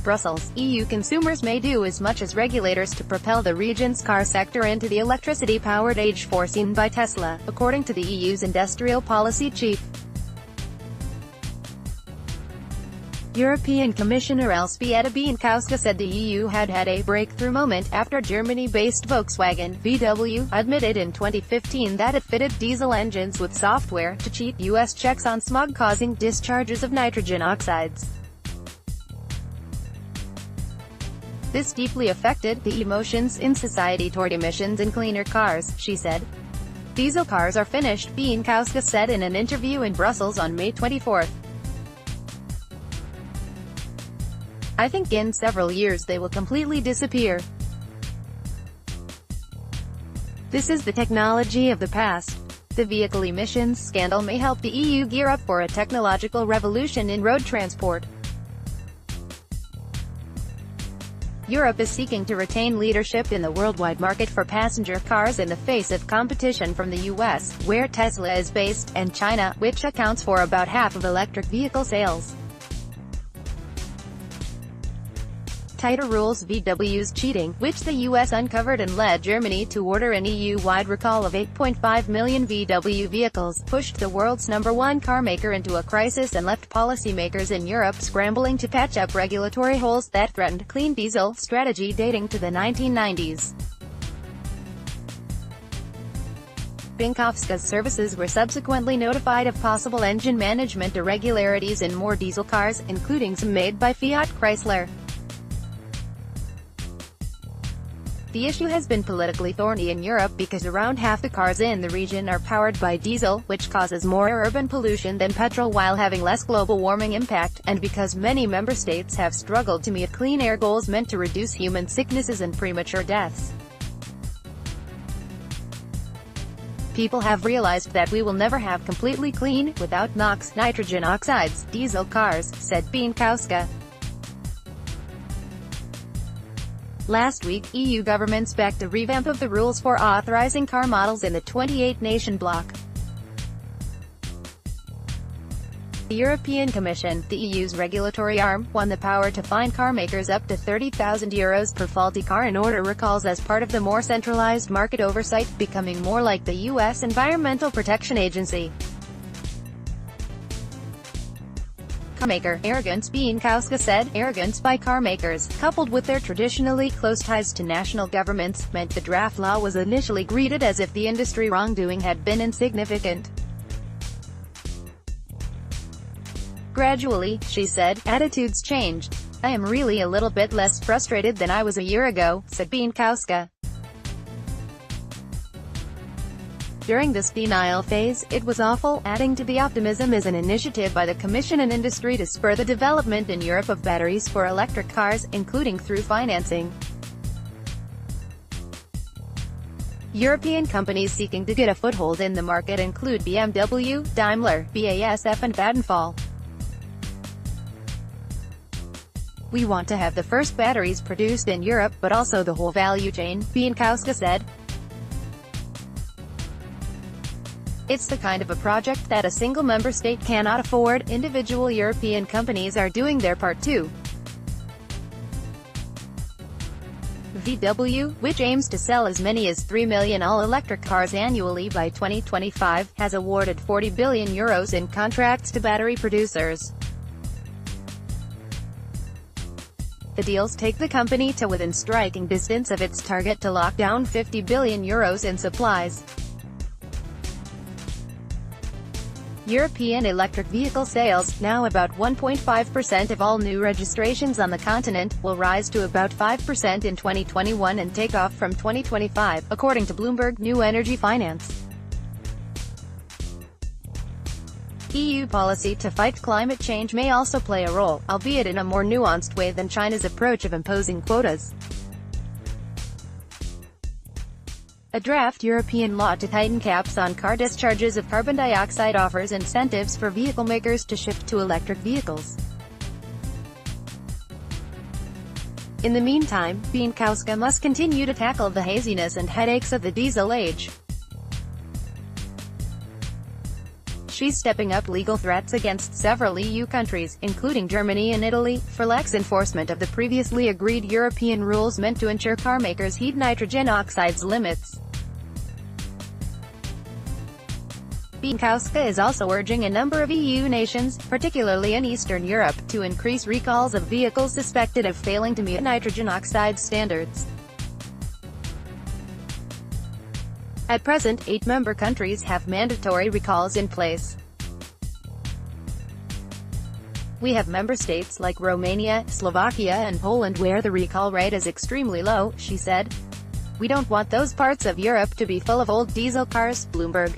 Brussels, EU consumers may do as much as regulators to propel the region's car sector into the electricity-powered age foreseen by Tesla, according to the EU's industrial policy chief. European Commissioner Elzbieta Bienkowska said the EU had had a breakthrough moment after Germany-based Volkswagen (VW) admitted in 2015 that it fitted diesel engines with software to cheat US checks on smog-causing discharges of nitrogen oxides. This deeply affected the emotions in society toward emissions in cleaner cars, she said. Diesel cars are finished, Bienkowska said in an interview in Brussels on May 24. I think in several years they will completely disappear. This is the technology of the past. The vehicle emissions scandal may help the EU gear up for a technological revolution in road transport. Europe is seeking to retain leadership in the worldwide market for passenger cars in the face of competition from the US, where Tesla is based, and China, which accounts for about half of electric vehicle sales. Tighter rules VW's cheating, which the US uncovered and led Germany to order an EU-wide recall of 8.5 million VW vehicles, pushed the world's #1 carmaker into a crisis and left policymakers in Europe scrambling to patch up regulatory holes that threatened clean diesel strategy dating to the 1990s. Bienkowska's services were subsequently notified of possible engine management irregularities in more diesel cars, including some made by Fiat Chrysler. The issue has been politically thorny in Europe because around half the cars in the region are powered by diesel, which causes more urban pollution than petrol while having less global warming impact, and because many member states have struggled to meet clean air goals meant to reduce human sicknesses and premature deaths. People have realized that we will never have completely clean, without NOx, nitrogen oxides, diesel cars, said Bienkowska. Last week, EU governments backed a revamp of the rules for authorizing car models in the 28-nation bloc. The European Commission, the EU's regulatory arm, won the power to fine car makers up to €30,000 per faulty car in order recalls as part of the more centralized market oversight, becoming more like the US Environmental Protection Agency. Carmaker arrogance Bienkowska said, arrogance by carmakers, coupled with their traditionally close ties to national governments, meant the draft law was initially greeted as if the industry wrongdoing had been insignificant. Gradually, she said, attitudes changed. I am really a little bit less frustrated than I was a year ago, said Bienkowska. During this denial phase, it was awful, adding to the optimism is an initiative by the Commission and industry to spur the development in Europe of batteries for electric cars, including through financing. European companies seeking to get a foothold in the market include BMW, Daimler, BASF and Vattenfall. We want to have the first batteries produced in Europe, but also the whole value chain, Bienkowska said. It's the kind of a project that a single member state cannot afford. Individual European companies are doing their part too. VW, which aims to sell as many as 3 million all-electric cars annually by 2025, has awarded €40 billion in contracts to battery producers. The deals take the company to within striking distance of its target to lock down €50 billion in supplies. European electric vehicle sales, now about 1.5% of all new registrations on the continent, will rise to about 5% in 2021 and take off from 2025, according to Bloomberg New Energy Finance. EU policy to fight climate change may also play a role, albeit in a more nuanced way than China's approach of imposing quotas. A draft European law to tighten caps on car discharges of carbon dioxide offers incentives for vehicle makers to shift to electric vehicles. In the meantime, Bienkowska must continue to tackle the haziness and headaches of the diesel age. she's stepping up legal threats against several EU countries, including Germany and Italy, for lax enforcement of the previously agreed European rules meant to ensure car makers heed nitrogen oxides limits. Bienkowska is also urging a number of EU nations, particularly in Eastern Europe, to increase recalls of vehicles suspected of failing to meet nitrogen oxide standards. At present, 8 member countries have mandatory recalls in place. We have member states like Romania, Slovakia and Poland where the recall rate is extremely low, she said. We don't want those parts of Europe to be full of old diesel cars, Bloomberg.